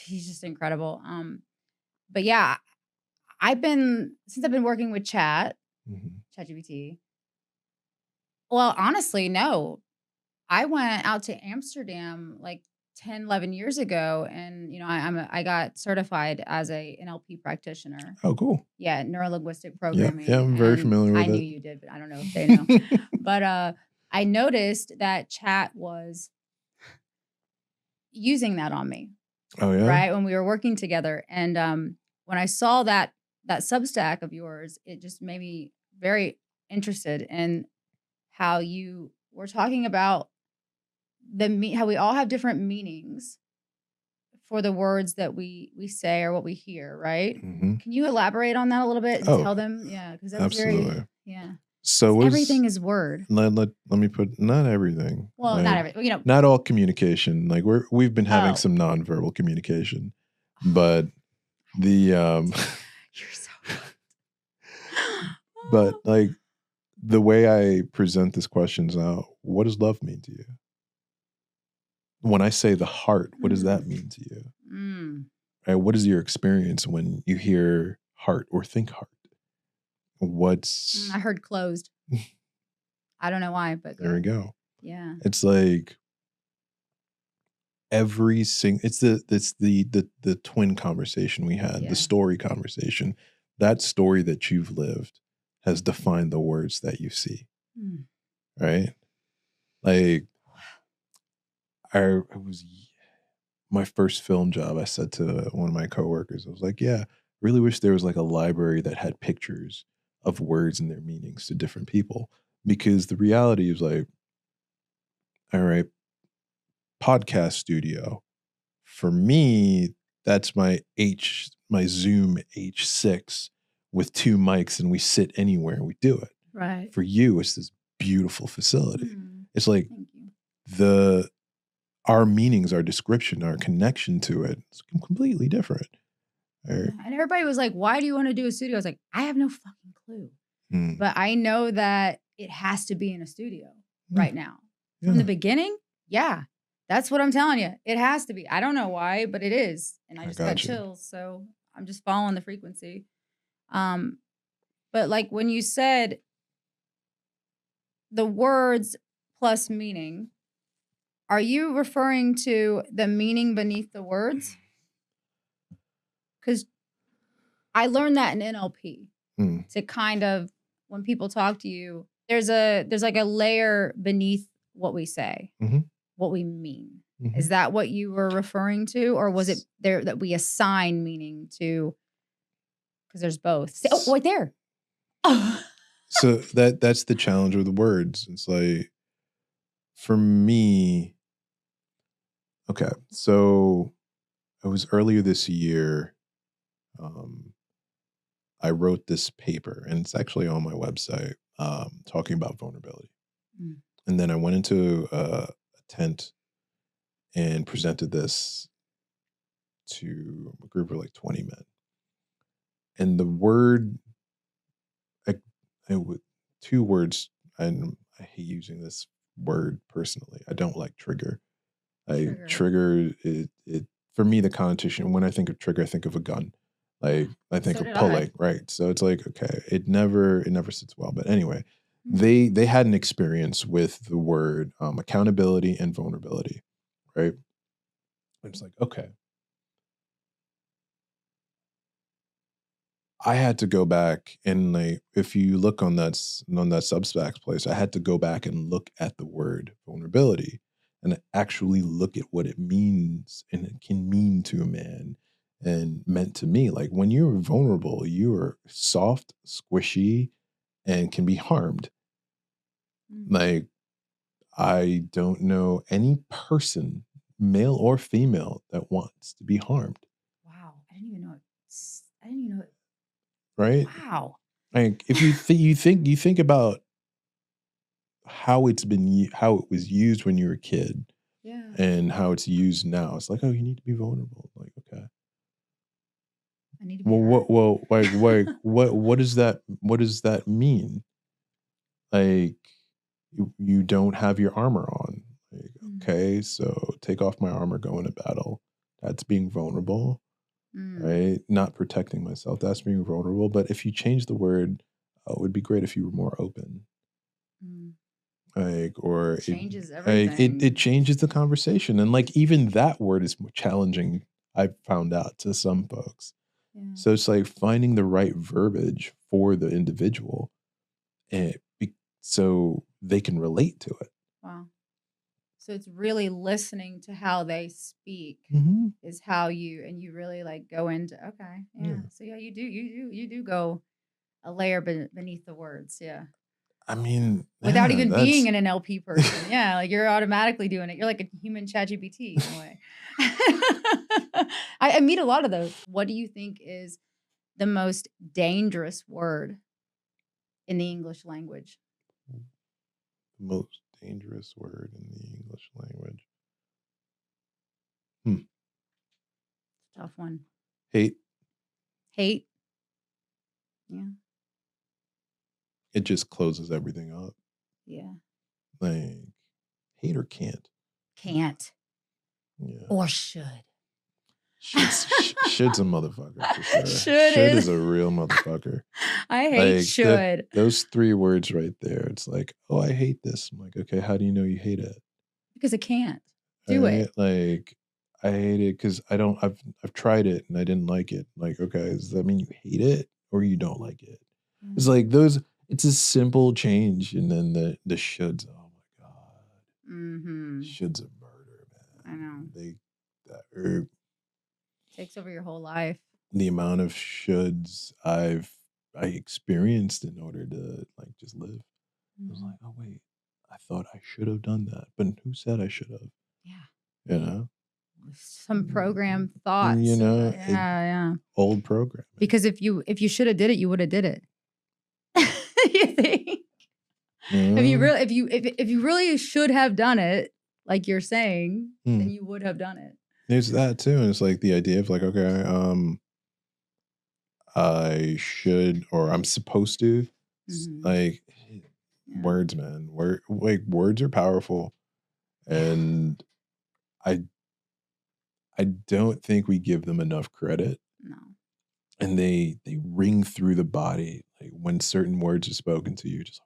he's just incredible. But yeah, since I've been working with ChatGPT. Well, honestly, no. I went out to Amsterdam like 10, 11 years ago, and I got certified as a NLP practitioner. Oh, cool. Yeah, neuro-linguistic programming. Yeah, I'm very familiar with it. I knew you did, but I don't know if they know. But I noticed that Chat was using that on me. Oh yeah. Right, when we were working together, and when I saw that Substack of yours, it just made me very interested in how you were talking about how we all have different meanings for the words that we say or what we hear, right? Mm-hmm. Can you elaborate on that a little bit and tell them? Yeah, because that's absolutely. Yeah. So everything is word. Let me put not everything. Well, not everything. Not all communication. Like we've been having some nonverbal communication, but the You're so but like the way I present this question is now, what does love mean to you? When I say the heart, what does that mean to you? Right? What is your experience when you hear heart or think heart? I heard closed. I don't know why, but there we go. Yeah. It's like it's the twin conversation we had, the story conversation. That story that you've lived has defined the words that you see. Right? Like I was my first film job, I said to one of my coworkers, I was like, yeah, really wish there was like a library that had pictures of words and their meanings to different people. Because the reality is like, all right, podcast studio. For me, that's my Zoom H6 with 2 mics, and we sit anywhere and we do it. Right. For you, it's this beautiful facility. It's like our meanings, our description, our connection to it is completely different. Right? And everybody was like, why do you want to do a studio? I was like, I have no fucking clue. But I know that it has to be in a studio right now. From the beginning, that's what I'm telling you. It has to be. I don't know why, but it is. And I just got chills. So I'm just following the frequency. But like when you said the words plus meaning, are you referring to the meaning beneath the words? Because I learned that in NLP to kind of, when people talk to you, there's like a layer beneath what we say, what we mean. Is that what you were referring to? Or was it there that we assign meaning to? Because there's both. Oh, right there. So that's the challenge with the words. It's like, for me, okay, so it was earlier this year. I wrote this paper, and it's actually on my website, talking about vulnerability. And then I went into a tent and presented this to a group of like 20 men. And the word, with 2 words, and I hate using this word personally. I don't like trigger. Trigger it for me, the connotation, when I think of trigger, I think of a gun. Like I think of pulling, right? So it's like, okay, it never sits well. But anyway, they had an experience with the word accountability and vulnerability, right? It's like, okay, I had to go back and, like, if you look on that Substack place, I had to go back and look at the word vulnerability and actually look at what it means and it can mean to a man and meant to me. Like, when you're vulnerable, you are soft, squishy, and can be harmed. Like, I don't know any person, male or female, that wants to be harmed. Wow. didn't even know I didn't even know right? wow. Like if you think about how how it was used when you were a kid Yeah. and how it's used now. It's like, oh, you need to be vulnerable. Like, okay. I need to be heard. What does that mean? Like you don't have your armor on. Like, Mm. okay, so take off my armor, go into battle. That's being vulnerable, Mm. right? Not protecting myself. That's being vulnerable. But if you change the word, it would be great if you were more open. Mm. Like, or Changes it everything. changes the conversation. And like even that word is challenging, I've found out, to some folks. Yeah. So it's like finding the right verbiage for the individual and so they can relate to it. Wow. So it's really listening to how they speak Mm-hmm. is how you really like go into okay, yeah. Yeah. So yeah, you do go a layer beneath the words, yeah. I mean, Without yeah, even being that's an NLP person. Yeah, like you're automatically doing it. You're like a human ChatGPT in a way. I meet a lot of those. What do you think is the most dangerous word in the English language? the most dangerous word in the English language. Hmm. Tough one. Hate. Hate. Yeah. It just closes everything up. Yeah. Like hate or can't. Can't. Yeah. Or should. Shit's a motherfucker for sure. Should Shit is. is a real motherfucker. I hate Like should. those 3 words right there. It's like, oh, I hate this. I'm like, okay, how do you know you hate it? Because I can't. All Do right, it. like I hate it because I don't. I've tried it and I didn't like it. Like, okay, does that mean you hate it or you don't like it? It's like those. It's a simple change, and then the shoulds. Oh my god, Mm-hmm. shoulds are murder, man. I know. They that Takes over your whole life. the amount of shoulds I experienced in order to like just live. I was like, oh wait, I thought I should have done that, but who said I should have? Yeah. You know, Some program thoughts. you know, Yeah. old program. Because if you should have did it, you would have did it. You think? If you really should have done it, like you're saying, then you would have done it. There's that too, and it's like the idea of like, okay, I should or I'm supposed to, like words, man. Words are powerful, and I don't think we give them enough credit. No. And they ring through the body like when certain words are spoken to you. Just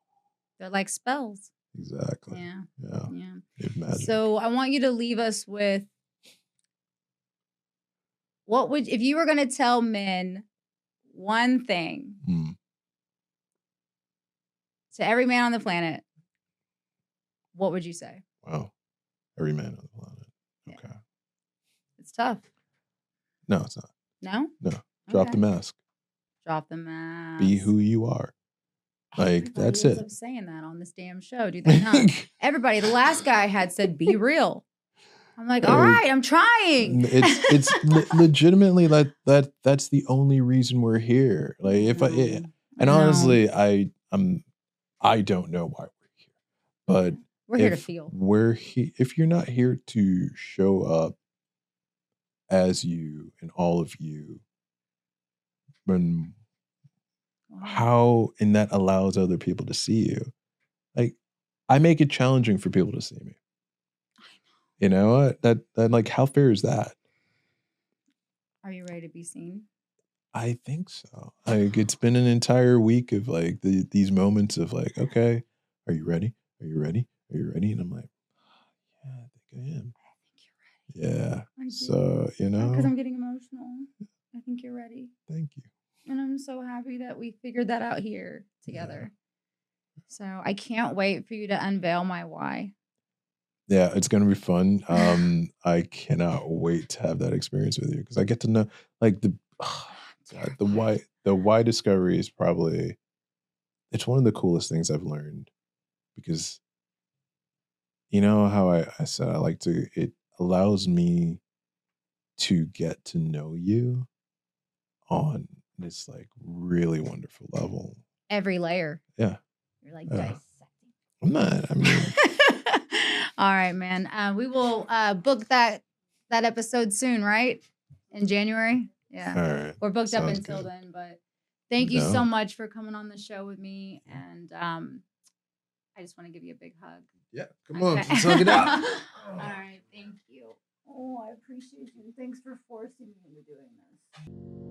They're like spells. exactly. Yeah. Yeah. Yeah. It's magic. So I want you to leave us with what would if you were going to tell men one thing to every man on the planet, what would you say? Wow. Every man on the planet. Okay. It's tough. No, it's not. No? No. Drop the mask. Drop the mask. Be who you are. Like Everybody that's ends it. up saying that on this damn show, do they not? Everybody, the last guy had said, "Be real." I'm like, all right, I'm trying. It's legitimately that's the only reason we're here. Like if honestly, I don't know why we're here, but we're here to feel. If you're not here to show up as you and all of you, then how and that allows other people to see you. Like I make it challenging for people to see me. You know what? That like how fair is that? Are you ready to be seen? I think so. Like it's been an entire week of like these moments of like, okay, are you ready? Are you ready? Are you ready? And I'm like, yeah, I think I am. I think you're ready. Yeah. So, you know. Because I'm getting emotional. I think you're ready. Thank you. And I'm so happy that we figured that out here together. Yeah. So I can't wait for you to unveil my why. Yeah, it's gonna be fun. I cannot wait to have that experience with you because I get to know like the why discovery is probably it's one of the coolest things I've learned because you know how I said I like to it allows me to get to know you on this like really wonderful level. Every layer. Yeah. You're like Yeah. dissecting. I'm not. I mean, All right, man. We will book that episode soon, right? In January. Yeah. all right. We're booked up Sounds until good. then, but thank you so No. much for coming on the show with me. And I just want to give you a big hug. Yeah. Come on. Okay. Let's hug it out. All right. Thank you. Oh, I appreciate you. Thanks for forcing me into doing this.